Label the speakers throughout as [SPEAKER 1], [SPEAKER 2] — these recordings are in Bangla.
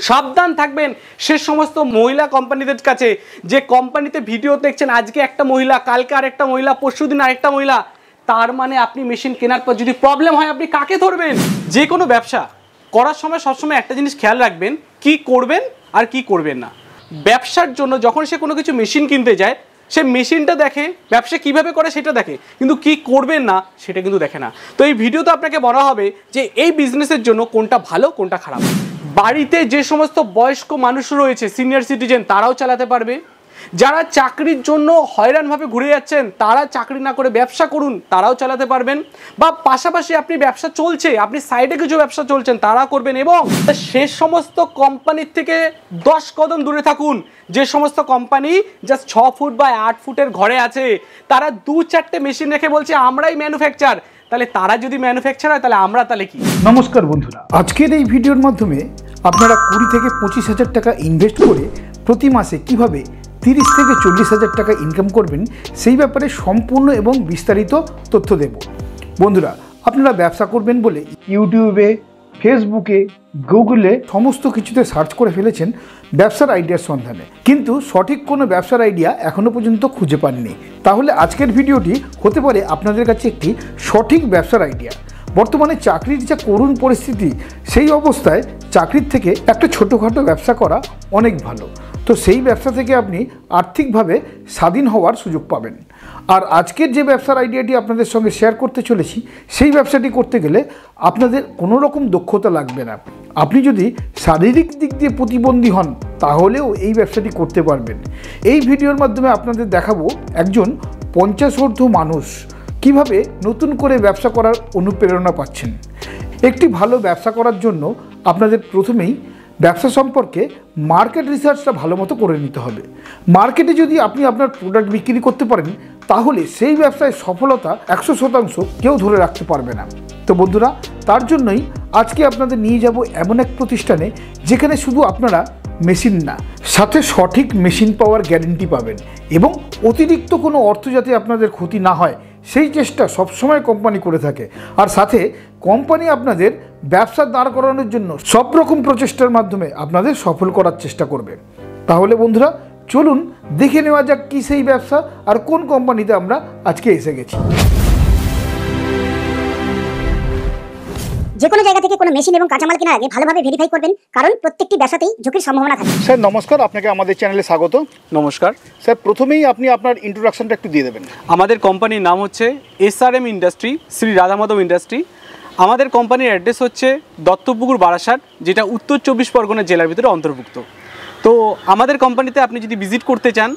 [SPEAKER 1] সাবধান থাকবেন সে সমস্ত মহিলা কোম্পানিদের কাছে যে কোম্পানিতে ভিডিও দেখছেন, আজকে একটা মহিলা, কালকে আরেকটা মহিলা, পরশুদিন আরেকটা মহিলা। তার মানে আপনি মেশিন কেনার পর যদি প্রবলেম হয় আপনি কাকে ধরবেন? যে কোনো ব্যবসা করার সময় সবসময় একটা জিনিস খেয়াল রাখবেন, কি করবেন আর কি করবেন না। ব্যবসার জন্য যখন সে কোনো কিছু মেশিন কিনতে যায়, সে মেশিনটা দেখে, ব্যবসা কিভাবে করে সেটা দেখে, কিন্তু কি করবেন না সেটা কিন্তু দেখে না। তো এই ভিডিওতে আপনাকে বলা হবে যে এই বিজনেসের জন্য কোনটা ভালো কোনটা খারাপ। বাড়িতে যে সমস্ত বয়স্ক মানুষ রয়েছে, সিনিয়র সিটিজেন, তারাও চালাতে পারবে। যারা চাকরির জন্য হয়রানভাবে ঘুরে যাচ্ছেন, তারা চাকরি না করে ব্যবসা করুন, তারাও চালাতে পারবেন। বা পাশাপাশি আপনি ব্যবসা চলছে, আপনি সাইডে কিছু ব্যবসা চলছেন, তারা করবেন। এবং সে সমস্ত কোম্পানির থেকে 10 কদম দূরে থাকুন যে সমস্ত কোম্পানি জাস্ট 6 ফুট বা 8 ফুটের ঘরে আছে, তারা 2-4টে মেশিন রেখে বলছে আমরাই ম্যানুফ্যাকচার। তাহলে তারা যদি ম্যানুফ্যাকচার হয় তাহলে আমরা তাহলে কি?
[SPEAKER 2] নমস্কার বন্ধুরা, আজকের এই ভিডিওর মাধ্যমে আপনারা 20 থেকে 25,000 টাকা ইনভেস্ট করে প্রতি মাসে কিভাবে 30 থেকে 40,000 টাকা ইনকাম করবেন সেই ব্যাপারে সম্পূর্ণ এবং বিস্তারিত তথ্য দেব। বন্ধুরা, আপনারা ব্যবসা করবেন বলে ইউটিউবে, ফেসবুকে, গুগলে সমস্ত কিছুতে সার্চ করে ফেলেছেন ব্যবসার আইডিয়ার সন্ধানে, কিন্তু সঠিক কোনো ব্যবসার আইডিয়া এখনও পর্যন্ত খুঁজে পাননি। তাহলে আজকের ভিডিওটি হতে পারে আপনাদের কাছে একটি সঠিক ব্যবসার আইডিয়া। বর্তমানে চাকরির যা করুণ পরিস্থিতি, সেই অবস্থায় চাকরির থেকে একটা ছোটোখাটো ব্যবসা করা অনেক ভালো। তো সেই ব্যবসা থেকে আপনি আর্থিকভাবে স্বাধীন হওয়ার সুযোগ পাবেন। আর আজকের যে ব্যবসার আইডিয়াটি আপনাদের সঙ্গে শেয়ার করতে চলেছি, সেই ব্যবসাটি করতে গেলে আপনাদের কোনো রকম দক্ষতা লাগবে না। আপনি যদি শারীরিক দিক দিয়ে প্রতিবন্ধী হন তাহলেও এই ব্যবসাটি করতে পারবেন। এই ভিডিওর মাধ্যমে আপনাদের দেখাবো একজন 50 ঊর্ধ্ব মানুষ কিভাবে নতুন করে ব্যবসা করার অনুপ্রেরণা পাচ্ছেন। একটি ভালো ব্যবসা করার জন্য আপনাদের প্রথমেই ব্যবসা সম্পর্কে মার্কেট রিসার্চটা ভালো মতো করে নিতে হবে। মার্কেটে যদি আপনি আপনার প্রোডাক্ট বিক্রি করতে পারেন তাহলে সেই ব্যবসায় সফলতা 100% কেউ ধরে রাখতে পারবে না। তো বন্ধুরা, তার জন্যই আজকে আপনাদের নিয়ে যাব এমন এক প্রতিষ্ঠানে যেখানে শুধু আপনারা মেশিন না, সাথে সঠিক মেশিন পাওয়ার গ্যারেন্টি পাবেন এবং অতিরিক্ত কোনো অর্থ যাতে আপনাদের ক্ষতি না হয় সেই চেষ্টা সবসময় কোম্পানি করে থাকে। আর সাথে কোম্পানি আপনাদের ব্যবসা দাঁড় করানোর জন্য সব রকম প্রচেষ্টার মাধ্যমে আপনাদের সফল করার চেষ্টা করবে। তাহলে বন্ধুরা, চলুন দেখে নেওয়া যাক কী সেই ব্যবসা আর কোন কোম্পানিতে আমরা আজকে এসে গেছি।
[SPEAKER 3] যে কোনো জায়গা থেকে কোনো মেশিন এবং কাঁচামাল কেনার আগে ভালোভাবে ভেরিফাই করবেন, কারণ প্রত্যেকটি ব্যবসাতেই ঝুঁকির সম্ভাবনা থাকে।
[SPEAKER 2] স্যার নমস্কার, আপনাকে আমাদের চ্যানেলে স্বাগত।
[SPEAKER 1] নমস্কার
[SPEAKER 2] স্যার, প্রথমেই আপনি আপনার ইন্ট্রোডাকশনটা একটু দিয়ে দেবেন।
[SPEAKER 1] আমাদের কোম্পানির নাম হচ্ছে SRM industry, Shri Radhamadhab industry. আমাদের কোম্পানির অ্যাড্রেস হচ্ছে দত্তপুকুর, বারাসাত, যেটা উত্তর 24 পরগনা জেলার ভিতরে অন্তর্ভুক্ত। তো আমাদের কোম্পানিতে আপনি যদি ভিজিট করতে চান,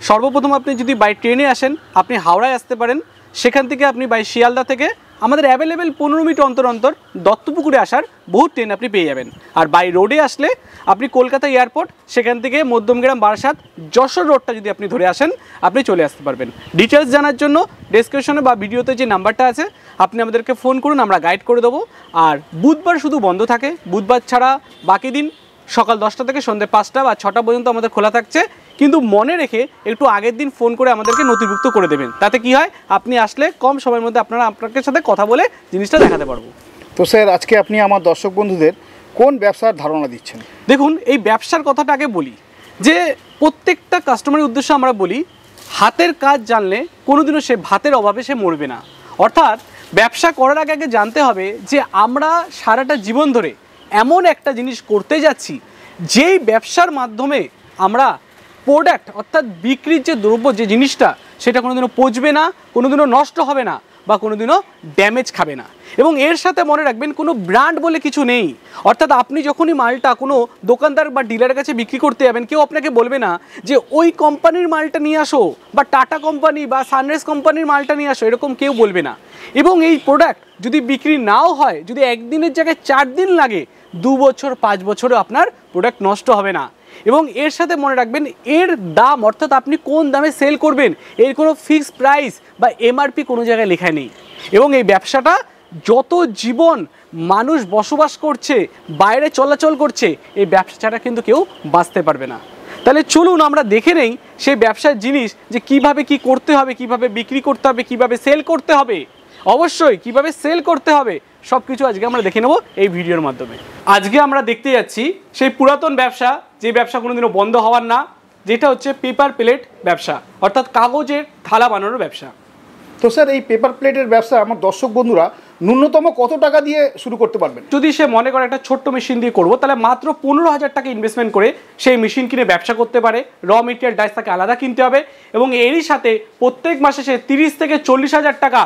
[SPEAKER 1] সর্বপ্রথম আপনি যদি বাই ট্রেনে আসেন আপনি হাওড়ায় আসতে পারেন। সেখান থেকে আপনি বাই শিয়ালদা থেকে আমাদের অ্যাভেলেবেল 15 মিনিট অন্তর অন্তর দত্তপুকুরে আসার বহু ট্রেন আপনি পেয়ে যাবেন। আর বাই রোডে আসলে আপনি কলকাতা এয়ারপোর্ট, সেখান থেকে মধ্যমগ্রাম, বারাসাত, যশোর রোডটা যদি আপনি ধরে আসেন আপনি চলে আসতে পারবেন। ডিটেলস জানার জন্য ডেসক্রিপশনে বা ভিডিওতে যে নাম্বারটা আছে আপনি আমাদেরকে ফোন করুন, আমরা গাইড করে দেবো। আর বুধবার শুধু বন্ধ থাকে, বুধবার ছাড়া বাকি দিন সকাল 10টা থেকে সন্ধ্যে 5টা বা 6টা পর্যন্ত আমাদের খোলা থাকছে। কিন্তু মনে রেখে একটু আগের দিন ফোন করে আমাদেরকে নথিভুক্ত করে দেবেন, তাতে কি হয় আপনি আসলে কম সময়ের মধ্যে আপনাদের সাথে কথা বলে জিনিসটা দেখাতে পারবো।
[SPEAKER 2] তো স্যার, আজকে আপনি আমার দর্শক বন্ধুদের কোন ব্যবসার ধারণা দিচ্ছেন?
[SPEAKER 1] দেখুন, এই ব্যবসার কথাটা আগে বলি যে প্রত্যেকটা কাস্টমারের উদ্দেশ্যে আমরা বলি হাতের কাজ জানলে কোনোদিনও সে ভাতের অভাবে সে মরবে না। অর্থাৎ ব্যবসা করার আগে জানতে হবে যে আমরা সারাটা জীবন ধরে এমন একটা জিনিস করতে যাচ্ছি যেই ব্যবসার মাধ্যমে আমরা প্রোডাক্ট অর্থাৎ বিক্রির যে দ্রব্য, যে জিনিসটা, সেটা কোনোদিনও পচবে না, কোনোদিনও নষ্ট হবে না বা কোনোদিনও ড্যামেজ খাবে না। এবং এর সাথে মনে রাখবেন কোনো ব্র্যান্ড বলে কিছু নেই। অর্থাৎ আপনি যখনই মালটা কোনো দোকানদার বা ডিলারের কাছে বিক্রি করতে যাবেন, কেউ আপনাকে বলবে না যে ওই কোম্পানির মালটা নিয়ে আসো বা টাটা কোম্পানি বা সানরাইজ কোম্পানির মালটা নিয়ে আসো, এরকম কেউ বলবে না। এবং এই প্রোডাক্ট যদি বিক্রি নাও হয়, যদি একদিনের জায়গায় 4 দিন লাগে, 2 বছর 5 বছরও আপনার প্রোডাক্ট নষ্ট হবে না। এবং এর সাথে মনে রাখবেন এর দাম, অর্থাৎ আপনি কোন দামে সেল করবেন এর কোনো ফিক্সড প্রাইস বা MRP কোনো জায়গায় লেখা নেই। এবং এই ব্যবসাটা যত জীবন মানুষ বসবাস করছে, বাইরে চলাচল করছে, এই ব্যবসা ছাড়া কিন্তু কেউ বাঁচতে পারবে না। তাহলে চলুন আমরা দেখে নেই সেই ব্যবসার জিনিস যে কিভাবে কি করতে হবে, কিভাবে বিক্রি করতে হবে, কিভাবে সেল করতে হবে। অবশ্যই কিভাবে সেল করতে হবে সব কিছু আজকে আমরা দেখে নেব এই ভিডিওর মাধ্যমে। আজকে আমরা দেখতে যাচ্ছি সেই পুরাতন ব্যবসা, যে ব্যবসা কোনোদিনও বন্ধ হওয়ার না, যেটা হচ্ছে পেপার প্লেট ব্যবসা, অর্থাৎ কাগজের থালা বানানোর ব্যবসা।
[SPEAKER 2] তো স্যার, এই পেপার প্লেটের ব্যবসা আমার দর্শক বন্ধুরা ন্যূনতম কত টাকা দিয়ে শুরু করতে পারবেন?
[SPEAKER 1] যদি সে মনে করে একটা ছোট্ট মেশিন দিয়ে করবো, তাহলে মাত্র 15,000 টাকা ইনভেস্টমেন্ট করে সেই মেশিন কিনে ব্যবসা করতে পারে। র মেটেরিয়াল ডাইস তাকে আলাদা কিনতে হবে এবং এরই সাথে প্রত্যেক মাসে সে 30 থেকে 40,000 টাকা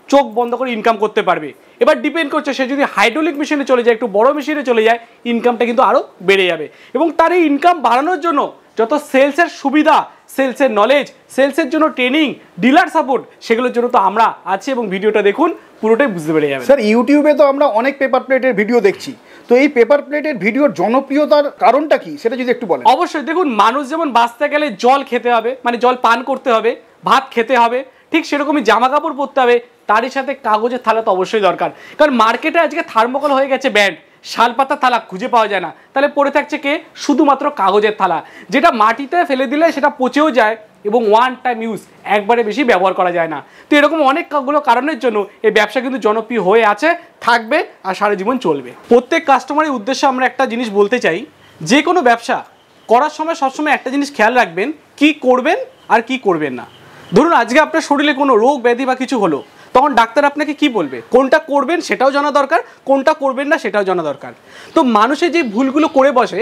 [SPEAKER 1] চোখ বন্ধ করে ইনকাম করতে পারবে। এবার ডিপেন্ড করছে সে যদি হাইড্রোলিক মেশিনে চলে যায়, একটু বড় মেশিনে চলে যায়, ইনকামটা কিন্তু আরও বেড়ে যাবে। এবং তার এই ইনকাম বাড়ানোর জন্য যত সেলসের সুবিধা, সেলসের নলেজ, সেলসের জন্য ট্রেনিং, ডিলার সাপোর্ট, সেগুলোর জন্য তো আমরা আছি এবং ভিডিওটা দেখুন, পুরোটাই বুঝতে পেরে যাবে।
[SPEAKER 2] স্যার, ইউটিউবে তো আমরা অনেক পেপার প্লেটের ভিডিও দেখছি, তো এই পেপার প্লেটের ভিডিওর জনপ্রিয়তার কারণটা কি সেটা যদি একটু বলেন।
[SPEAKER 1] অবশ্যই দেখুন, মানুষ যেমন বাঁচতে গেলে জল খেতে হবে, মানে জল পান করতে হবে, ভাত খেতে হবে, ঠিক সেরকমই জামা কাপড় পরতে হবে, তারই সাথে কাগজের থালা তো অবশ্যই দরকার। কারণ মার্কেটে আজকে থার্মোকল হয়ে গেছে ব্যান্ড, শালপাতার থালা খুঁজে পাওয়া যায় না, তাহলে পড়ে থাকছে কে? শুধুমাত্র কাগজের থালা, যেটা মাটিতে ফেলে দিলে সেটা পচেও যায় এবং ওয়ান টাইম ইউজ, একবারে বেশি ব্যবহার করা যায় না। তো এরকম অনেকগুলো কারণের জন্য এই ব্যবসা কিন্তু জনপ্রিয় হয়ে আছে, থাকবে আর সারা জীবন চলবে। প্রত্যেক কাস্টমারের উদ্দেশ্যে আমরা একটা জিনিস বলতে চাই, যে কোনো ব্যবসা করার সময় সবসময় একটা জিনিস খেয়াল রাখবেন, কি করবেন আর কি করবেন না। ধরুন আজকে আপনার শরীরে কোনো রোগ ব্যাধি বা কিছু হলো, তখন ডাক্তার আপনাকে কি বলবে? কোনটা করবেন সেটাও জানা দরকার, কোনটা করবেন না সেটাও জানা দরকার। তো মানুষের যে ভুলগুলো করে বসে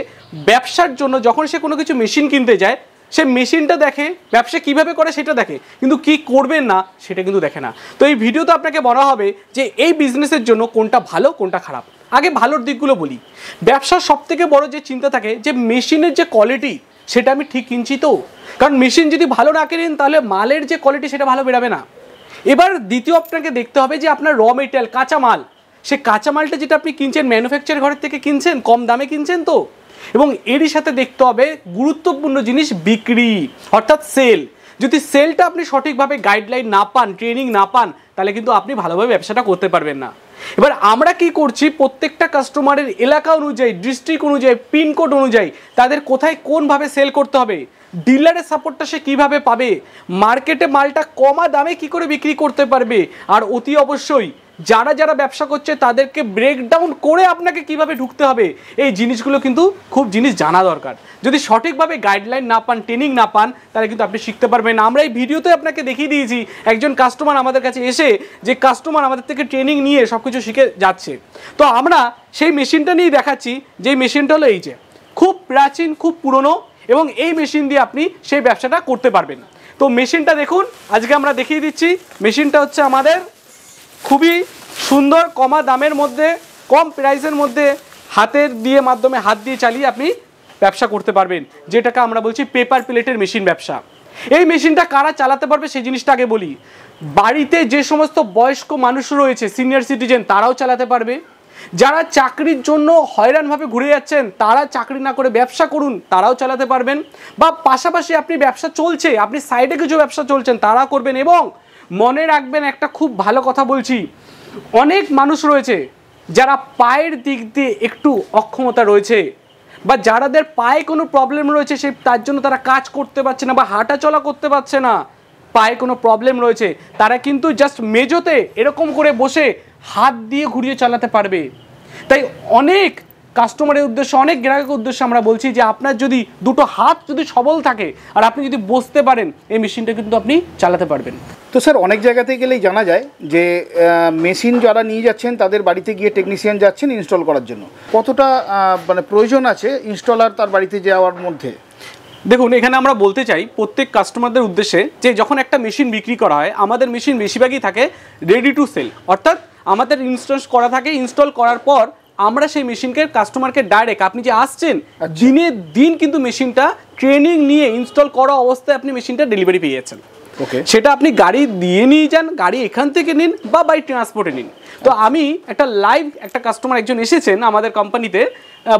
[SPEAKER 1] ব্যবসার জন্য, যখন সে কোনো কিছু মেশিন কিনতে যায়, সে মেশিনটা দেখে, ব্যবসা কিভাবে করে সেটা দেখে, কিন্তু কি করবেন না সেটা কিন্তু দেখে না। তো এই ভিডিওতে আপনাকে বলা হবে যে এই বিজনেসের জন্য কোনটা ভালো কোনটা খারাপ। আগে ভালোর দিকগুলো বলি। ব্যবসার সবথেকে বড় যে চিন্তা থাকে যে মেশিনের যে কোয়ালিটি সেটা আমি ঠিক কিনছি তো, কারণ মেশিন যদি ভালো না কেনেন তাহলে মালের যে কোয়ালিটি সেটা ভালো বেরাবে না। এবার দ্বিতীয় আপনাকে দেখতে হবে যে আপনার র মেটেরিয়াল, কাঁচামাল, সে কাঁচামালটা যেটা আপনি কিনছেন ম্যানুফ্যাকচার ঘরের থেকে কিনছেন, কম দামে কিনছেন তো। এবং এরই সাথে দেখতে হবে গুরুত্বপূর্ণ জিনিস বিক্রি, অর্থাৎ সেল। যদি সেলটা আপনি সঠিকভাবে গাইডলাইন না পান, ট্রেনিং না পান, তাহলে কিন্তু আপনি ভালোভাবে ব্যবসাটা করতে পারবেন না। এবার আমরা কি করছি, প্রত্যেকটা কাস্টমারের এলাকা অনুযায়ী, ডিস্ট্রিক্ট অনুযায়ী, পিনকোড অনুযায়ী তাদের কোথায় কোনভাবে সেল করতে হবে, ডিলারের সাপোর্টটা সে কীভাবে পাবে, মার্কেটে মালটা কমা দামে কি করে বিক্রি করতে পারবে, আর অতি অবশ্যই যারা যারা ব্যবসা করছে তাদেরকে ব্রেকডাউন করে আপনাকে কিভাবে ঢুকতে হবে, এই জিনিসগুলো কিন্তু খুব জিনিস জানা দরকার। যদি সঠিকভাবে গাইডলাইন না পান, ট্রেনিং না পান, তাহলে কিন্তু আপনি শিখতে পারবেন না। আমরা এই ভিডিওতে আপনাকে দেখিয়ে দিয়েছি একজন কাস্টমার আমাদের কাছে এসে, যে কাস্টমার আমাদের থেকে ট্রেনিং নিয়ে সব কিছু শিখে যাচ্ছে। তো আমরা সেই মেশিনটা নিয়ে দেখাচ্ছি, যেই মেশিনটা হলো এই যে খুব প্রাচীন, খুব পুরনো, এবং এই মেশিন দিয়ে আপনি সেই ব্যবসাটা করতে পারবেন। তো মেশিনটা দেখুন, আজকে আমরা দেখিয়ে দিচ্ছি। মেশিনটা হচ্ছে আমাদের খুবই সুন্দর, কমা দামের মধ্যে, কম প্রাইসের মধ্যে, হাতের দিয়ে মাধ্যমে হাত দিয়ে চালিয়ে আপনি ব্যবসা করতে পারবেন, যেটাকে আমরা বলছি পেপার প্লেটের মেশিন ব্যবসা। এই মেশিনটা কারা চালাতে পারবে সেই জিনিসটা আগে বলি। বাড়িতে যে সমস্ত বয়স্ক মানুষ রয়েছে, সিনিয়র সিটিজেন, তারাও চালাতে পারবে। যারা চাকরির জন্য হয়রানভাবে ঘুরে যাচ্ছেন, তারা চাকরি না করে ব্যবসা করুন, তারাও চালাতে পারবেন। বা পাশাপাশি আপনি ব্যবসা চলছে, আপনি সাইডে কিছু ব্যবসা চলছেন, তারা করবেন। এবং মনে রাখবেন একটা খুব ভালো কথা বলছি, অনেক মানুষ রয়েছে যারা পায়ের দিক দিয়ে একটু অক্ষমতা রয়েছে, বা যারাদের পায়ে কোনো প্রবলেম রয়েছে, সেই তার জন্য তারা কাজ করতে পারছে না বা হাঁটা চলা করতে পারছে না, পায়ে কোনো প্রবলেম রয়েছে, তারা কিন্তু জাস্ট মেজোতে এরকম করে বসে হাত দিয়ে ঘুরিয়ে চালাতে পারবে। তাই অনেক কাস্টমারের উদ্দেশ্যে, অনেক গ্রাহকের উদ্দেশ্যে আমরা বলছি যে আপনার যদি দুটো হাত যদি সবল থাকে আর আপনি যদি বসতে পারেন, এই মেশিনটা কিন্তু আপনি চালাতে পারবেন।
[SPEAKER 2] তো স্যার, অনেক জায়গাতে গেলেই জানা যায় যে মেশিন যারা নিয়ে যাচ্ছেন তাদের বাড়িতে গিয়ে টেকনিশিয়ান যাচ্ছেন ইনস্টল করার জন্য। কতটা মানে প্রয়োজন আছে ইনস্টলার তার বাড়িতে যাওয়ার মধ্যে?
[SPEAKER 1] দেখুন, এখানে আমরা বলতে চাই প্রত্যেক কাস্টমারদের উদ্দেশ্যে যে যখন একটা মেশিন বিক্রি করা হয়, আমাদের মেশিন বেশিরভাগই থাকে রেডি টু সেল, অর্থাৎ আমাদের ইনস্টল করা থাকে। ইনস্টল করার পর আমরা সেই মেশিনকে কাস্টমারকে ডাইরেক্ট, আপনি যে আসছেন দিনে দিন কিন্তু মেশিনটা ট্রেনিং নিয়ে ইনস্টল করা অবস্থায় আপনি মেশিনটা ডেলিভারি পেয়ে যাচ্ছেন। ওকে, সেটা আপনি গাড়ি দিয়ে নিয়ে যান, গাড়ি এখান থেকে নিন বা বাই ট্রান্সপোর্টে নিন। তো আমি একটা লাইভ একটা কাস্টমার একজন এসেছেন আমাদের কোম্পানিতে,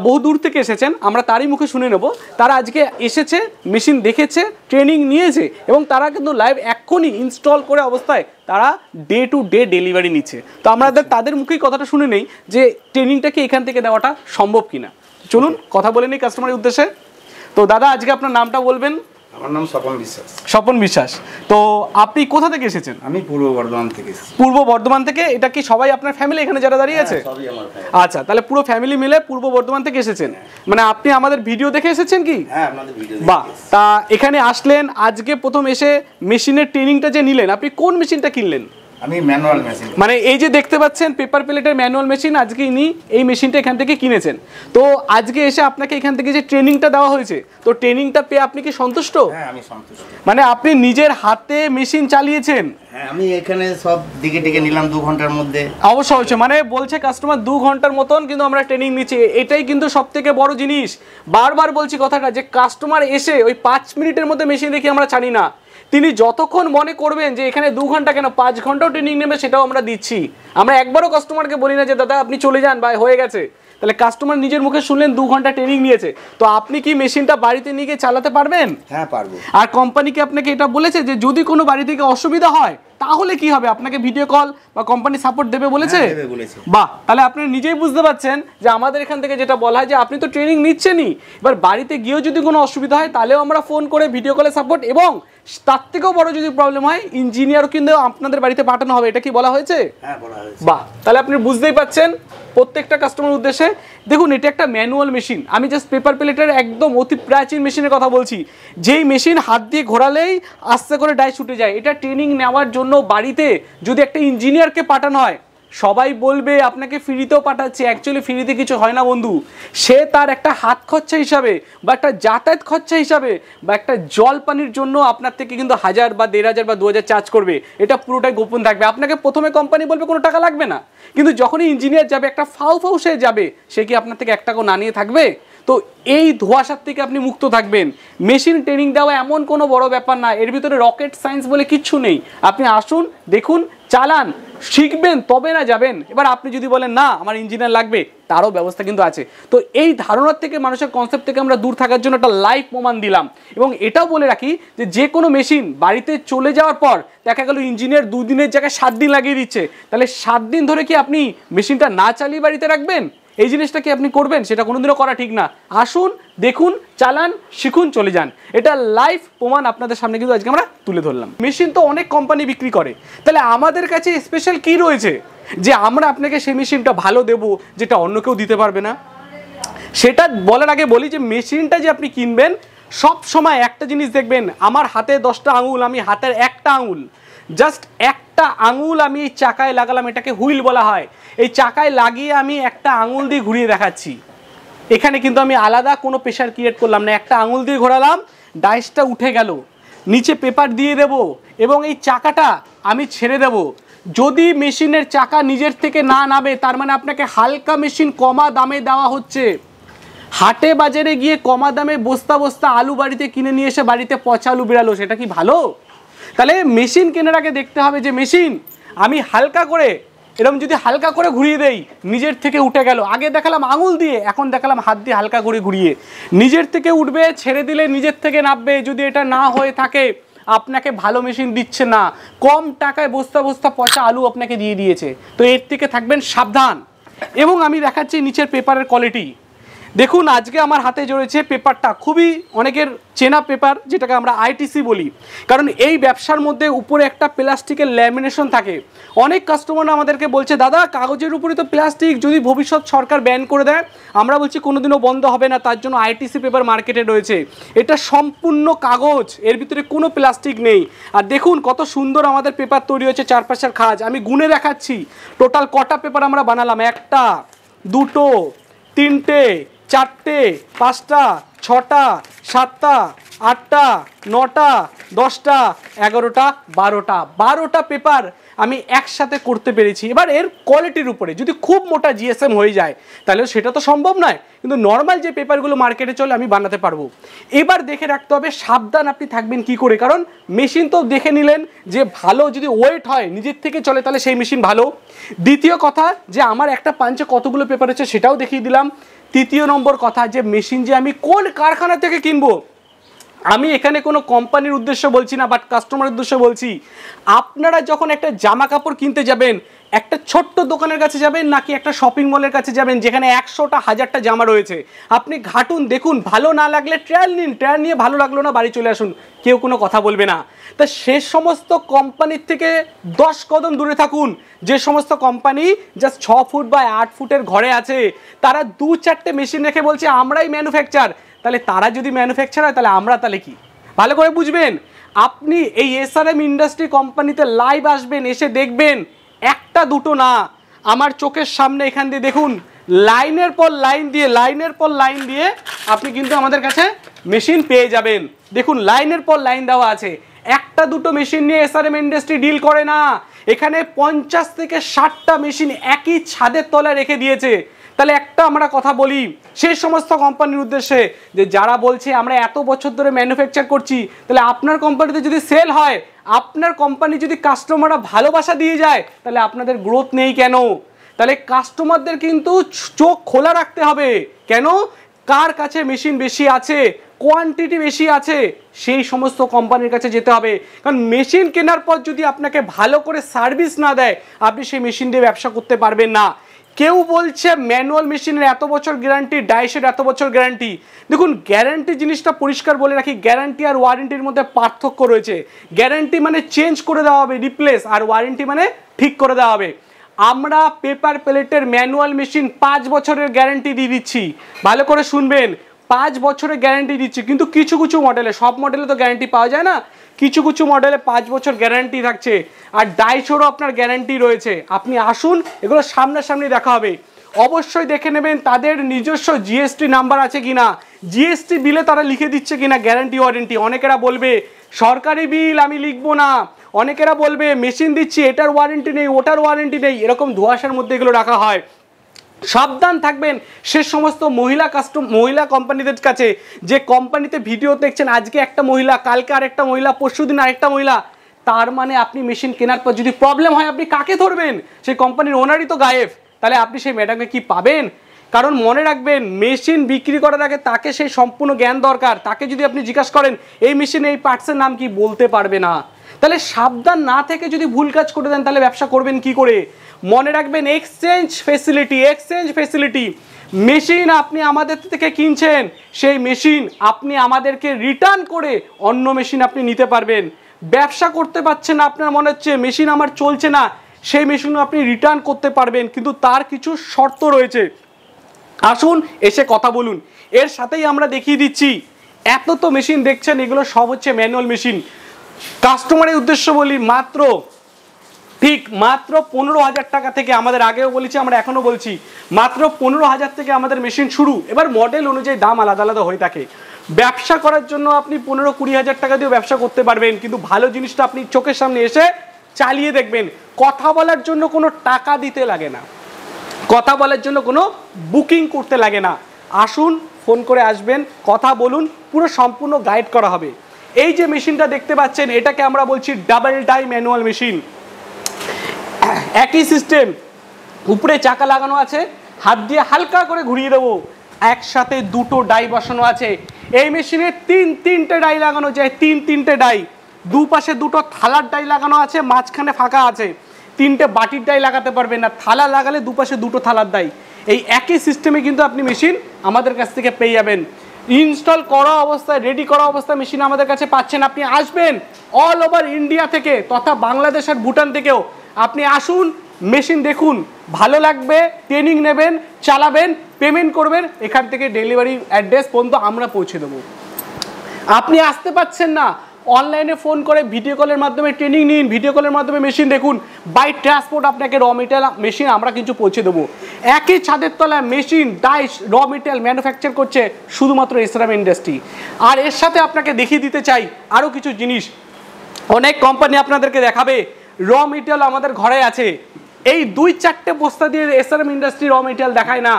[SPEAKER 1] বহু দূর থেকে এসেছেন, আমরা তারই মুখে শুনে নেব। তারা আজকে এসেছে, মেশিন দেখেছে, ট্রেনিং নিয়েছে, এবং তারা কিন্তু লাইভ এক্ষুনি ইনস্টল করে অবস্থায় তারা ডে টু ডে ডেলিভারি নিচ্ছে। তো আমরা তাদের মুখেই কথাটা শুনে নেই যে ট্রেনিংটাকে এখান থেকে দেওয়াটা সম্ভব কিনা। চলুন কথা বলে নিই কাস্টমারের উদ্দেশ্যে। তো দাদা, আজকে আপনার নামটা বলবেন।
[SPEAKER 4] আমার নাম স্বপন বিশ্বাস।
[SPEAKER 1] স্বপন বিশ্বাস, তো আপনি কোথা থেকে এসেছেন?
[SPEAKER 4] আমি পূর্ব বর্ধমান থেকে এসেছি।
[SPEAKER 1] পূর্ব বর্ধমান থেকে। এটা কি সবাই আপনার ফ্যামিলি এখানে যারা দাঁড়িয়ে আছে?
[SPEAKER 4] সবই আমার ভাই।
[SPEAKER 1] আচ্ছা, তাহলে পুরো ফ্যামিলি মিলে পূর্ব বর্ধমান থেকে এসেছেন। মানে আপনি আমাদের ভিডিও দেখে এসেছেন কি?
[SPEAKER 4] হ্যাঁ, আপনাদের ভিডিও
[SPEAKER 1] বাহ, তা এখানে আসলেন আজকে প্রথম এসে মেশিনের ট্রেনিংটা যে নিলেন, আপনি কোন মেশিনটা কিনলেন?
[SPEAKER 4] আমি ম্যানুয়াল মেশিন।
[SPEAKER 1] মানে এই যে দেখতে পাচ্ছেন পেপার প্লেটের ম্যানুয়াল মেশিন, আজকে ইনি এই মেশিনটা এখান থেকে কিনেছেন। তো আজকে এসে আপনাকে এখান থেকে যে ট্রেনিংটা দেওয়া হয়েছে, তো ট্রেনিংটা পেয়ে আপনি কি সন্তুষ্ট?
[SPEAKER 4] হ্যাঁ, আমি সন্তুষ্ট।
[SPEAKER 1] মানে আপনি নিজের হাতে মেশিন চালিয়েছেন?
[SPEAKER 4] হ্যাঁ, আমি এখানে সব দিকে টিকে নিলাম 2 ঘন্টার মধ্যে।
[SPEAKER 1] অবশ্যই, মানে বলছে কাস্টমার 2 ঘন্টার মতন কিন্তু আমরা ট্রেনিং নিচ্ছি। এটাই কিন্তু সব থেকে বড় জিনিস। বারবার বলছি কথাটা, যে কাস্টমার এসে ওই 5 মিনিটের মধ্যে মেশিন দেখি আমরা ছাড়ি না। তিনি যতক্ষণ মনে করবেন যে এখানে 2 ঘন্টা কেন 5 ঘন্টাও ট্রেনিং নেবে, সেটাও আমরা দিচ্ছি। আমরা একবারও কাস্টমারকে বলি না যে দাদা আপনি চলে যান বা হয়ে গেছে। তাহলে কাস্টমার নিজের মুখে শুনলেন 2 ঘন্টা ট্রেনিং নিয়েছে। তো আপনি কি মেশিনটা বাড়িতে নিয়ে গিয়ে চালাতে পারবেন?
[SPEAKER 4] হ্যাঁ, পারবো।
[SPEAKER 1] আর কোম্পানি কি আপনাকে এটা বলেছে যে যদি কোনো বাড়ি থেকে অসুবিধা হয় তাহলে কি হবে, আপনাকে ভিডিও কল বা কোম্পানি সাপোর্ট দেবে বলেছে?
[SPEAKER 4] হ্যাঁ, দেবে বলেছে।
[SPEAKER 1] বাহ, তাহলে আপনি নিজেই বুঝতে পারছেন যে আমাদের এখান থেকে যেটা বলা হয় যে আপনি তো ট্রেনিং নিচ্ছেনই, এবার বাড়িতে গিয়েও যদি কোনো অসুবিধা হয় তাহলেও আমরা ফোন করে ভিডিও কলে সাপোর্ট, এবং তার থেকেও বড় যদি প্রবলেম হয় ইঞ্জিনিয়ারও কিন্তু আপনাদের বাড়িতে পাঠানো হবে। এটা কি বলা হয়েছে?
[SPEAKER 4] হ্যাঁ, বলা হয়েছে।
[SPEAKER 1] বাহ, তাহলে আপনি বুঝতেই পাচ্ছেন প্রত্যেকটা কাস্টমার উদ্দেশ্যে। দেখুন, এটা একটা ম্যানুয়াল মেশিন। আমি জাস্ট পেপার প্লেটের একদম অতি প্রাচীন মেশিনের কথা বলছি, যেই মেশিন হাত দিয়ে ঘোরালেই আস্তে করে ডাই ছুটে যায়। এটা ট্রেনিং নেওয়ার জন্য বাড়িতে যদি একটা ইঞ্জিনিয়ারকে পাঠানো হয়, সবাই বলবে আপনাকে ফ্রিতেও পাঠাচ্ছে। অ্যাকচুয়ালি ফ্রিতে কিছু হয় না বন্ধু, সে তার একটা হাত খরচা হিসাবে বা একটা যাতায়াত খরচা হিসাবে বা একটা জল পানির জন্য আপনার থেকে কিন্তু 1000 বা 1500 বা 2000 চার্জ করবে। এটা পুরোটাই গোপন থাকবে। আপনাকে প্রথমে কোম্পানি বলবে কোনো টাকা লাগবে না, কিন্তু যখনই ইঞ্জিনিয়ার যাবে একটা ফাউ সে যাবে, সে কি আপনার থেকে 1 টাকাও না নিয়ে থাকবে? তো এই ধোঁয়াশার থেকে আপনি মুক্ত থাকবেন। মেশিন ট্রেনিং দেওয়া এমন কোনো বড় ব্যাপার না, এর ভিতরে রকেট সায়েন্স বলে কিচ্ছু নেই। আপনি আসুন, দেখুন, চালান, শিখবেন, তবে না যাবেন। এবার আপনি যদি বলেন না আমার ইঞ্জিনিয়ার লাগবে, তারও ব্যবস্থা কিন্তু আছে। তো এই ধারণার থেকে, মানুষের কনসেপ্ট থেকে আমরা দূর থাকার জন্য একটা লাইভ প্রমাণ দিলাম। এবং এটাও বলে রাখি যে কোনো মেশিন বাড়িতে চলে যাওয়ার পর দেখা গেল ইঞ্জিনিয়ার 2 দিনের জায়গায় 7 দিন লাগিয়ে দিচ্ছে, তাহলে 7 দিন ধরে কি আপনি মেশিনটা না চালিয়ে বাড়িতে রাখবেন? এই জিনিসটা কি আপনি করবেন? সেটা কোনোদিনও করা ঠিক না। আসুন, দেখুন, চালান, শিখুন, চলে যান। এটা লাইভ প্রমাণ আপনাদের সামনে কিন্তু আজকে আমরা তুলে ধরলাম। মেশিন তো অনেক কোম্পানি বিক্রি করে, তাহলে আমাদের কাছে স্পেশাল কি রয়েছে যে আমরা আপনাকে সেই মেশিনটা ভালো দেবো যেটা অন্য কেউ দিতে পারবে না? সেটা বলার আগে বলি যে মেশিনটা যে আপনি কিনবেন, সব সময় একটা জিনিস দেখবেন, আমার হাতে 10টা আঙুল, আমি হাতের একটা আঙুল, জাস্ট একটা আঙুল আমি এই চাকায় লাগালাম, এটাকে হুইল বলা হয়। এই চাকায় লাগিয়ে আমি একটা আঙুল দিয়ে ঘুরিয়ে দেখাচ্ছি। এখানে কিন্তু আমি আলাদা কোনো প্রেশার ক্রিয়েট করলাম না, একটা আঙুল দিয়ে ঘোরালাম, ডাইসটা উঠে গেল, নিচে পেপার দিয়ে দেব এবং এই চাকাটা আমি ছেড়ে দেব। যদি মেশিনের চাকা নিজের থেকে না নামে, তার মানে আপনাকে হালকা মেশিন কমা দামে দেওয়া হচ্ছে। হাটে বাজারে গিয়ে কমা দামে বস্তা বস্তা আলু বাড়িতে কিনে নিয়ে এসে বাড়িতে পচা আলু বেরালো, সেটা কি ভালো? তাহলে মেশিন কেনার আগে দেখতে হবে যে মেশিন আমি হালকা করে, এরকম যদি হালকা করে ঘুরিয়ে দেই নিজের থেকে উঠে গেল, আগে দেখালাম আঙুল দিয়ে, এখন দেখালাম হাত দিয়ে হালকা করে ঘুরিয়ে, নিজের থেকে উঠবে, ছেড়ে দিলে নিজের থেকে নামবে। যদি এটা না হয়ে থাকে, আপনাকে ভালো মেশিন দিচ্ছে না, কম টাকায় বস্তা বস্তা পচা আলু আপনাকে দিয়ে দিয়েছে। তো এর থেকে থাকবেন সাবধান। এবং আমি দেখাচ্ছি নিচের পেপারের কোয়ালিটি। দেখুন, আজকে আমার হাতে জড়েছে পেপারটা, খুবই অনেকের চেনা পেপার, যেটাকে আমরা আইটিসি বলি। কারণ এই ব্যবসার মধ্যে উপরে একটা প্লাস্টিকের ল্যামিনেশন থাকে। অনেক কাস্টমার আমাদেরকে বলছে দাদা কাগজের উপরে তো প্লাস্টিক, যদি ভবিষ্যৎ সরকার ব্যান করে দেয়, আমরা বলছি কোনোদিনও বন্ধ হবে না, তার জন্য আইটিসি পেপার মার্কেটে রয়েছে। এটা সম্পূর্ণ কাগজ, এর ভিতরে কোনো প্লাস্টিক নেই। আর দেখুন কত সুন্দর আমাদের পেপার তৈরি হয়েছে, চারপাশের খাজ। আমি গুনে দেখাচ্ছি টোটাল কটা পেপার আমরা বানালাম। 1টা, 2টো, 3টে, 4টে, 5টা, 6টা, 7টা, 8টা, 9টা, 10টা, 11টা, 12টা পেপার আমি একসাথে করতে পেরেছি। এবার এর কোয়ালিটির উপরে যদি খুব মোটা জিএসএম হয়ে যায় তাহলে সেটা তো সম্ভব নয়, কিন্তু নর্মাল যে পেপারগুলো মার্কেটে চলে আমি বানাতে পারবো। এবার দেখে রাখতে হবে, সাবধান আপনি থাকবেন কি করে, কারণ মেশিন তো দেখে নিলেন যে ভালো, যদি ওয়েট হয় নিজের থেকে চলে তাহলে সেই মেশিন ভালো। দ্বিতীয় কথা যে আমার একটা পাঞ্চে কতগুলো পেপার আছে সেটাও দেখিয়ে দিলাম। তৃতীয় নম্বর কথা যে মেশিন যে আমি কোন কারখানা থেকে কিনবো, আমি এখানে কোনো কোম্পানির উদ্দেশ্য বলছি না, বাট কাস্টমারের উদ্দেশ্য বলছি। আপনারা যখন একটা জামা কাপড় কিনতে যাবেন, একটা ছোট্ট দোকানের কাছে যাবেন নাকি একটা শপিং মলের কাছে যাবেন যেখানে 100টা 1000টা জামা রয়েছে, আপনি ঘাটুন, দেখুন, ভালো না লাগলে ট্রায়াল নিন, ট্রায়াল নিয়ে ভালো লাগলো না বাড়ি চলে আসুন, কেউ কোনো কথা বলবে না। তা সে সমস্ত কোম্পানির থেকে 10 কদম দূরে থাকুন যে সমস্ত কোম্পানি জাস্ট 6 ফুট বা 8 ফুটের ঘরে আছে, তারা 2-4টে মেশিন রেখে বলছে আমরাই ম্যানুফ্যাকচার। তাহলে তারা যদি ম্যানুফ্যাকচার হয় তাহলে আমরা তাহলে কি? ভালো করে বুঝবেন। আপনি এই এসআরএম ইন্ডাস্ট্রি কোম্পানিতে লাইভ আসবেন, এসে দেখবেন, একটা দুটো না, আমার চোখের সামনে এখান দিয়ে দেখুন, লাইনের পর লাইন দিয়ে আপনি কিন্তু আমাদের কাছে মেশিন পেয়ে যাবেন। দেখুন লাইনের পর লাইন দেওয়া আছে। একটা দুটো মেশিন নিয়ে এসআরএম ইন্ডাস্ট্রি ডিল করে না, এখানে 50 থেকে 60টা মেশিন একই ছাদের তলায় রেখে দিয়েছে। তাহলে একটা আমরা কথা বলি সেই সমস্ত কোম্পানির উদ্দেশ্যে যে যারা বলছে আমরা এত বছর ধরে ম্যানুফ্যাকচার করছি, তাহলে আপনার কোম্পানিতে যদি সেল হয়, আপনার কোম্পানি যদি কাস্টমাররা ভালোবাসা দিয়ে যায়, তাহলে আপনাদের গ্রোথ নেই কেন? তাহলে কাস্টমারদের কিন্তু চোখ খোলা রাখতে হবে। কেন? কার কাছে মেশিন বেশি আছে, কোয়ান্টিটি বেশি আছে, সেই সমস্ত কোম্পানির কাছে যেতে হবে। কারণ মেশিন কেনার পর যদি আপনাকে ভালো করে সার্ভিস না দেয়, আপনি সেই মেশিন দিয়ে ব্যবসা করতে পারবেন না। কেউ বলছে ম্যানুয়াল মেশিনের এত বছর গ্যারান্টি, ডাইসের এত বছর গ্যারান্টি। দেখুন গ্যারান্টি জিনিসটা পরিষ্কার বলে রাখি, গ্যারান্টি আর ওয়ারেন্টির মধ্যে পার্থক্য রয়েছে। গ্যারান্টি মানে চেঞ্জ করে দেওয়া হবে, রিপ্লেস, আর ওয়ারেন্টি মানে ঠিক করে দেওয়া হবে। আমরা পেপার প্লেটের ম্যানুয়াল মেশিন 5 বছরের গ্যারান্টি দিয়ে দিচ্ছি। ভালো করে শুনবেন, 5 বছরের গ্যারান্টি দিচ্ছি। কিন্তু কিছু কিছু মডেলে, সব মডেলে তো গ্যারান্টি পাওয়া যায় না, কিছু কিছু মডেলে 5 বছর গ্যারান্টি থাকছে, আর ডাইসেরও আপনার গ্যারান্টি রয়েছে। আপনি আসুন, এগুলো সামনাসামনি দেখা হবে। অবশ্যই দেখে নেবেন তাদের নিজস্ব জিএসটি নাম্বার আছে কিনা, জিএসটি বিলে তারা লিখে দিচ্ছে কিনা গ্যারান্টি ওয়ারেন্টি। অনেকেরা বলবে সরকারি বিল আমি লিখবো না, অনেকেরা বলবে মেশিন দিচ্ছি এটার ওয়ারেন্টি নেই, ওটার ওয়ারেন্টি নেই, এরকম ধোঁয়াশার মধ্যে এগুলো রাখা হয়। সাবধান থাকবেন সে সমস্ত মহিলা কোম্পানিদের কাছে, যে কোম্পানিতে ভিডিও দেখছেন আজকে একটা মহিলা, কালকে আরেকটা মহিলা, পরশুদিন আরেকটা মহিলা। তার মানে আপনি মেশিন কেনার পর যদি প্রবলেম হয় আপনি কাকে ধরবেন? সেই কোম্পানির ওনারই তো গায়েব। তাহলে আপনি সেই ম্যাডামকে কি পাবেন? কারণ মনে রাখবেন, মেশিন বিক্রি করার আগে তাকে সেই সম্পূর্ণ জ্ঞান দরকার। তাকে যদি আপনি জিজ্ঞাসা করেন এই মেশিন এই পার্টসের নাম কি, বলতে পারবে না। তাহলে সাবধান না থেকে যদি ভুল কাজ করে দেন তাহলে ব্যবসা করবেন কি করে? মনে রাখবেন এক্সচেঞ্জ ফেসিলিটি, মেশিন আপনি আমাদের থেকে কিনছেন, সেই মেশিন আপনি আমাদেরকে রিটার্ন করে অন্য মেশিন আপনি নিতে পারবেন। ব্যবসা করতে পারছেন না, আপনার মনে হচ্ছে মেশিন আমার চলছে না, সেই মেশিনও আপনি রিটার্ন করতে পারবেন, কিন্তু তার কিছু শর্ত রয়েছে। আসুন এসে কথা বলুন। এর সাথেই আমরা দেখিয়ে দিচ্ছি, এত তো মেশিন দেখছেন, এগুলো সব হচ্ছে ম্যানুয়াল মেশিন। কাস্টমারের উদ্দেশ্য বলি, মাত্র 15,000 টাকা থেকে, আমাদের আগেও বলেছি, আমরা এখনো বলছি, মাত্র 15,000 থেকে আমাদের মেশিন শুরু। এবার মডেল অনুযায়ী দাম আলাদা আলাদা হয়ে থাকে। ব্যবসা করার জন্য আপনি 15-20 হাজার টাকা দিয়েও ব্যবসা করতে পারবেন, কিন্তু ভালো জিনিসটা আপনি চোখের সামনে এসে চালিয়ে দেখবেন। কথা বলার জন্য কোনো টাকা দিতে লাগে না, কথা বলার জন্য কোনো বুকিং করতে লাগে না। আসুন, ফোন করে আসবেন, কথা বলুন, পুরো সম্পূর্ণ গাইড করা হবে। এই যে মেশিনটা দেখতে পাচ্ছেন, এটাকে আমরা বলছি ডাবল ডাই ম্যানুয়াল মেশিন। একই সিস্টেম, উপরে চাকা লাগানো আছে, হাত দিয়ে হালকা করে ঘুরিয়ে দেবো, একসাথে দুটো ডাই বসানো আছে। এই মেশিনে 3-3টে ডাই লাগানো যায়, 3-3টে ডাই। দুপাশে দুটো থালার ডাই লাগানো আছে, মাঝখানে ফাঁকা আছে। 3টে বাটির ডাই লাগাতে পারবেন না, থালা লাগালে দুপাশে দুটো থালার ডাই। এই একই সিস্টেমে কিন্তু আপনি মেশিন আমাদের কাছ থেকে পেয়ে যাবেন। ইনস্টল করা অবস্থায়, রেডি করা অবস্থায় মেশিন আমাদের কাছে পাচ্ছেন। আপনি আসবেন অল ওভার ইন্ডিয়া থেকে তথা বাংলাদেশ আর ভুটান থেকেও। আপনি আসুন, মেশিন দেখুন, ভালো লাগবে, ট্রেনিং নেবেন, চালাবেন, পেমেন্ট করবেন, এখান থেকে ডেলিভারি অ্যাড্রেস পর্যন্ত আমরা পৌঁছে দেবো। আপনি আসতে পাচ্ছেন না, অনলাইনে ফোন করে ভিডিও কলের মাধ্যমে ট্রেনিং নিন, ভিডিও কলের মাধ্যমে মেশিন দেখুন, বাই ট্রান্সপোর্ট আপনাকে র মেটেরিয়াল মেশিন আমরা কিন্তু পৌঁছে দেবো। একই ছাদের তলায় machine, dies, raw material manufacture করছে শুধুমাত্র এসআরএম ইন্ডাস্ট্রি। আর এর সাথে আপনাকে দেখিয়ে দিতে চাই আরও কিছু জিনিস। অনেক কোম্পানি আপনাদেরকে দেখাবে র মেটেরিয়াল আমাদের ঘরে আছে, এই 2-4টে বস্তা দিয়ে এসআরএম ইন্ডাস্ট্রি র মেটেরিয়াল দেখায় না।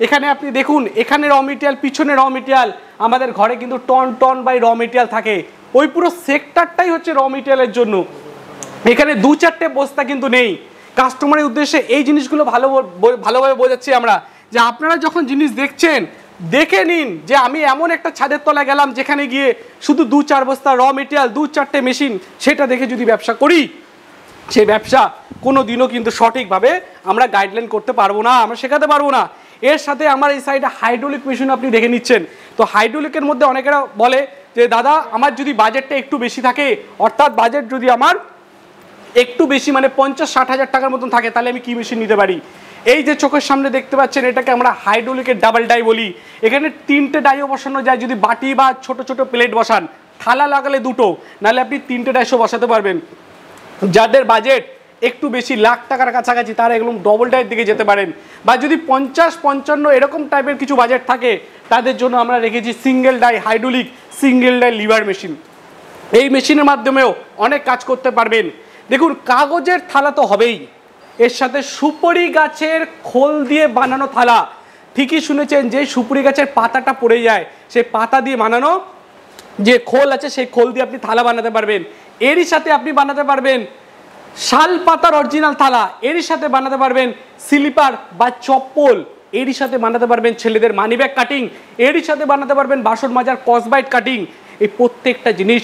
[SPEAKER 1] এখানে আপনি দেখুন, এখানে র মেটেরিয়াল, পিছনে র মেটেরিয়াল, আমাদের ঘরে কিন্তু ton ton by raw material থাকে। ওই পুরো সেক্টরটাই হচ্ছে র মেটেরিয়ালের জন্য। এখানে 2-4টে বস্তা কিন্তু নেই। কাস্টমারের উদ্দেশ্যে এই জিনিসগুলো ভালোভাবে বোঝাচ্ছি আমরা, যে আপনারা যখন জিনিস দেখছেন দেখে নিন যে আমি এমন একটা ছাদের তলায় গেলাম যেখানে গিয়ে শুধু 2-4 বস্তা র মেটেরিয়াল, 2-4টে মেশিন, সেটা দেখে যদি ব্যবসা করি, সেই ব্যবসা কোনো দিনও কিন্তু সঠিকভাবে আমরা গাইডলাইন করতে পারবো না, আমরা শেখাতে পারবো না। এর সাথে আমার এই সাইডে হাইড্রোলিক মেশিন আপনি দেখে নিচ্ছেন। তো হাইড্রোলিকের মধ্যে অনেকেরা বলে যে দাদা আমার যদি বাজেটটা একটু বেশি থাকে, অর্থাৎ বাজেট যদি আমার একটু বেশি মানে 50-60 হাজার টাকার মতন থাকে, তাহলে আমি কি মেশিন নিতে পারি? এই যে চোখের সামনে দেখতে পাচ্ছেন, এটাকে আমরা হাইড্রোলিকের ডাবল ডাই বলি। এখানে 3টে ডাইও বসানো যায়, যদি বাটি বা ছোট ছোট প্লেট বসান। থালা লাগালে 2টো, নাহলে আপনি 3টে ডাইসও বসাতে পারবেন। যাদের বাজেট একটু বেশি, লাখ টাকার কাছাকাছি, তারা এগুলো ডবল ডাইয়ের দিকে যেতে পারেন। বা যদি 50-55 এরকম টাইপের কিছু বাজেট থাকে, তাদের জন্য আমরা রেখেছি single die hydraulic single die lever machine. এই মেশিনের মাধ্যমেও অনেক কাজ করতে পারবেন। দেখুন, কাগজের থালা তো হবেই, এর সাথে সুপারি গাছের খোল দিয়ে বানানো থালা। ঠিকই শুনেছেন, যে সুপারি গাছের পাতাটা পড়ে যায়, সেই পাতা দিয়ে বানানো যে খোল আছে, সেই খোল দিয়ে আপনি থালা বানাতে পারবেন। এরই সাথে আপনি বানাতে পারবেন শাল পাতার অরিজিনাল থালা, এরই সাথে বানাতে পারবেন স্লিপার বা চপ্পল, এরই সাথে বানাতে পারবেন ছেলেদের মানিব্যাগ কাটিং, এরই সাথে বানাতে পারবেন বাসন মাজার কসবাইট কাটিং। এই প্রত্যেকটা জিনিস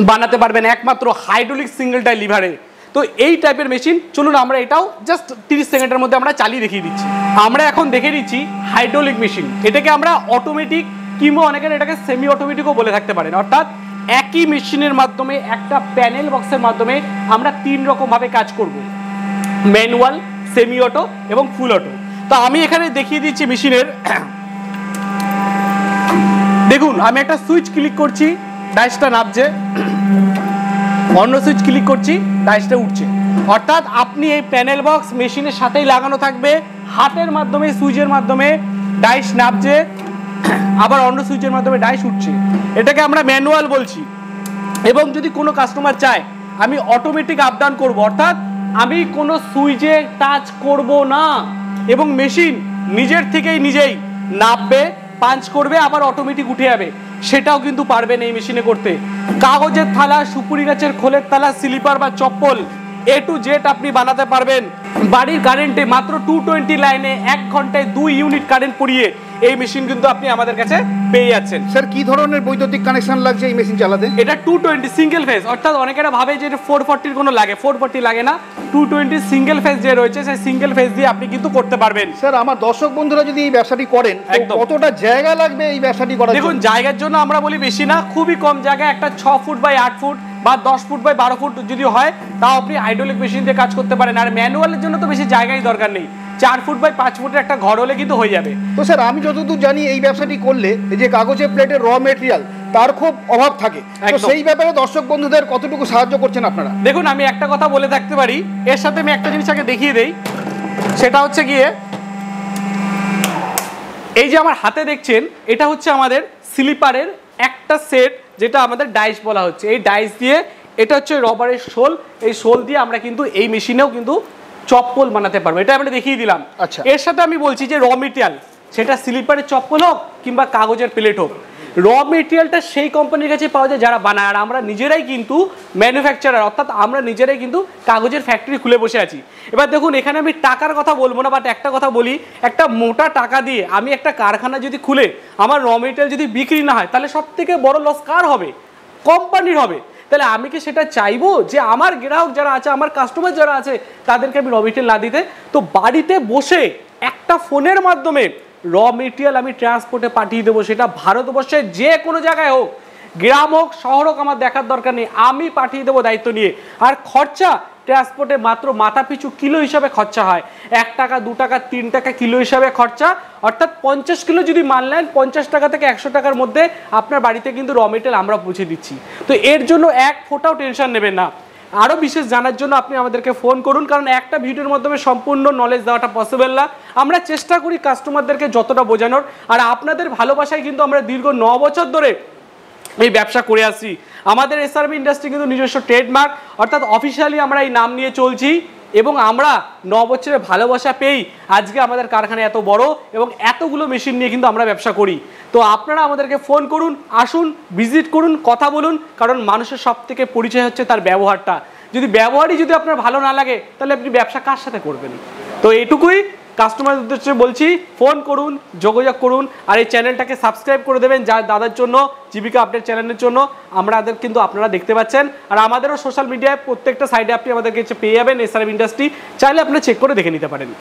[SPEAKER 1] বানাতে পারবেন একমাত্র হাইড্রোলিক সিঙ্গেল ডাই লিভারে। তো এই টাইপের মেশিন, চলুন আমরা এটাও জাস্ট 30 সেকেন্ডের মধ্যে আমরা চালিয়ে দেখিয়ে দিচ্ছি। আমরা এখন দেখে নিচ্ছি হাইড্রোলিক মেশিন। এটাকে আমরা অটোমেটিক কিংবা অনেকে এটাকে সেমি অটোমেটিকও বলে থাকতে পারেন। অর্থাৎ একই মেশিনের মাধ্যমে, একটা প্যানেল বক্সের মাধ্যমে আমরা 3 রকমভাবে কাজ করব, ম্যানুয়াল, সেমি অটো এবং ফুল অটো। তো আমি এখানে দেখিয়ে দিচ্ছি মেশিনের। দেখুন, আমি একটা সুইচ ক্লিক করছি, ডাইসটা নামছে, অন্য সুইচ ক্লিক করছি, ডাইসটা উঠছে। অর্থাৎ আপনি এই প্যানেল বক্স মেশিনের সাথেই লাগানো থাকবে, হাতের মাধ্যমে সুইচের মাধ্যমে ডাইস নামছে, আবার অন্য সুইচের মাধ্যমে ডাইস উঠছে। এটাকে আমরা ম্যানুয়াল বলছি। এবং যদি কোনো কাস্টমার চায় আমি অটোমেটিক আপ ডাউন করবো, অর্থাৎ আমি কোনো সুইচে টাচ করব না এবং মেশিন নিজের থেকেই নিজেই নামবে, পাঞ্চ করবে, আবার অটোমেটিক উঠে যাবে, সেটাও কিন্তু পারবেন এই মেশিনে করতে। কাগজের থালা, সুপুরি গাছের খোলের থালা, স্লিপার বা চপ্পল, A to Z আপনি বানাতে পারবেন বাড়ির কারেন্টে। মাত্র 220 লাইনে 1 ঘন্টায় 2 ইউনিট কারেন্ট পরিয়ে এই মেশিন কিন্তু আপনি আমাদের কাছে পেয়ে যাচ্ছেন।
[SPEAKER 2] স্যার, কি ধরনের বৈদ্যুতিক কানেকশন লাগছে এই মেশিন চালাতে?
[SPEAKER 1] এটা 220 সিঙ্গেল ফেজ, অর্থাৎ অনেকেরা ভাবে যে 440 কোনো লাগে, 440 লাগে না, 220 সিঙ্গেল ফেজ যে রয়েছে, সেই সিঙ্গেল ফেজ দিয়ে আপনি কিন্তু করতে পারবেন।
[SPEAKER 2] স্যার, আমার দর্শক বন্ধুরা যদি এই ব্যবসাটি করেন, কতটা জায়গা লাগবে এই ব্যবসাটি করার জন্য?
[SPEAKER 1] দেখুন, জায়গার জন্য আমরা বলি বেশি না, খুবই কম জায়গা, একটা 6 ফুট বাই 8 ফুট বা 10 ফুট বাই 12 ফুট যদি হয়, তাও আপনি হাইড্রোলিক মেশিন দিয়ে কাজ করতে পারেন। আর ম্যানুয়ালের জন্য তো বেশি জায়গাই দরকার নেই, 4 ফুট বাই 5 ফুটের একটা ঘর হলে কিন্তু হয়ে যাবে।
[SPEAKER 2] তো স্যার, আমি যতদূর জানি এই ব্যবসাটি করলে এই যে কাগজের প্লেটের র মেটেরিয়াল, তার খুব অভাব থাকে। তো সেই ব্যাপারে দর্শক বন্ধুদের কতটুকু সাহায্য করছেন আপনারা?
[SPEAKER 1] দেখুন, আমি একটা কথা বলে থাকতে পারি, এর সাথে আমি একটা জিনিস আগে দেখিয়ে দেই। সেটা হচ্ছে গিয়ে, এই যে আমার হাতে দেখছেন, এটা হচ্ছে আমাদের স্লিপারের একটা সেট, যেটা আমাদের ডাইস বলা হচ্ছে। এই ডাইস দিয়ে, এটা হচ্ছে রবারের শোল, এই শোল দিয়ে আমরা কিন্তু এই মেশিনেও কিন্তু চপ্পল বানাতে পারবো। এটা আমরা দেখিয়ে দিলাম।
[SPEAKER 2] আচ্ছা,
[SPEAKER 1] এর সাথে আমি বলছি যে র মেটেরিয়াল, সেটা স্লিপারের চপ্পল হোক কিংবা কাগজের প্লেট হোক, র মেটেরিয়ালটা সেই কোম্পানির কাছে পাওয়া যায় যারা বানায়। আর আমরা নিজেরাই কিন্তু ম্যানুফ্যাকচারার, অর্থাৎ আমরা নিজেরাই কিন্তু কাগজের ফ্যাক্টরি খুলে বসে আছি। এবার দেখুন, এখানে আমি টাকার কথা বলবো না, বাট একটা কথা বলি, একটা মোটা টাকা দিয়ে আমি একটা কারখানা যদি খুলে আমার র মেটেরিয়াল যদি বিক্রি না হয়, তাহলে সব থেকে বড় লস কার হবে? কোম্পানির হবে। তাহলে আমি কি সেটা চাইবো যে আমার গ্রাহক যারা আছে, আমার কাস্টমার যারা আছে, তাদেরকে আমি র মেটেরিয়াল না দিতে? তো বাড়িতে বসে একটা ফোনের মাধ্যমে র মেটেরিয়াল আমি ট্রান্সপোর্টে পাঠিয়ে দেবো, সেটা ভারতবর্ষের যে কোনো জায়গায় হোক, গ্রাম হোক শহর হোক, আমার দেখার দরকার নেই, আমি পাঠিয়ে দেবো দায়িত্ব নিয়ে। আর খরচা ট্রান্সপোর্টে মাত্র মাথা পিছু কিলো হিসাবে খরচা হয়, 1 টাকা 2 টাকা 3 টাকা কিলো হিসাবে খরচা। অর্থাৎ 50 কিলো যদি মাল নেন, 50 টাকা থেকে 100 টাকার মধ্যে আপনার বাড়িতে কিন্তু র মেটেরিয়াল আমরা পৌঁছে দিচ্ছি। তো এর জন্য এক ফোঁটাও টেনশন নেবেন না। আরও বিশেষ জানার জন্য আপনি আমাদেরকে ফোন করুন, কারণ একটা ভিডিওর মাধ্যমে সম্পূর্ণ নলেজ দেওয়াটা পসিবল না। আমরা চেষ্টা করি কাস্টমারদেরকে যতটা বোঝানোর, আর আপনাদের ভালোবাসায় কিন্তু আমরা দীর্ঘ 9 বছর ধরে এই ব্যবসা করে আসছি। আমাদের এসআরবি ইন্ডাস্ট্রি কিন্তু নিজস্ব ট্রেডমার্ক, অর্থাৎ অফিসিয়ালি আমরা এই নাম নিয়ে চলছি, এবং আমরা 9 বছরের ভালোবাসা পেয়েই আজকে আমাদের কারখানা এত বড় এবং এতগুলো মেশিন নিয়ে কিন্তু আমরা ব্যবসা করি। তো আপনারা আমাদেরকে ফোন করুন, আসুন, ভিজিট করুন, কথা বলুন, কারণ মানুষের সব থেকে পরিচয় হচ্ছে তার ব্যবহারটা। যদি ব্যবহারই যদি আপনার ভালো না লাগে, তাহলে আপনি ব্যবসা কার সাথে করবেন? তো এটুকুই, কাস্টমারের উদ্দেশ্যে বলছি, ফোন করুন, যোগাযোগ করুন, আর এই চ্যানেলটাকে সাবস্ক্রাইব করে দেবেন যার দাদার জন্য, জীবিকা আপডেট চ্যানেলের জন্য আমাদের কিন্তু আপনারা দেখতে পাচ্ছেন। আর আমাদেরও সোশ্যাল মিডিয়ায় প্রত্যেকটা সাইডে আপনি আমাদেরকে পেয়ে যাবেন, এসআরএম ইন্ডাস্ট্রি, চাইলে আপনারা চেক করে দেখে নিতে পারেন।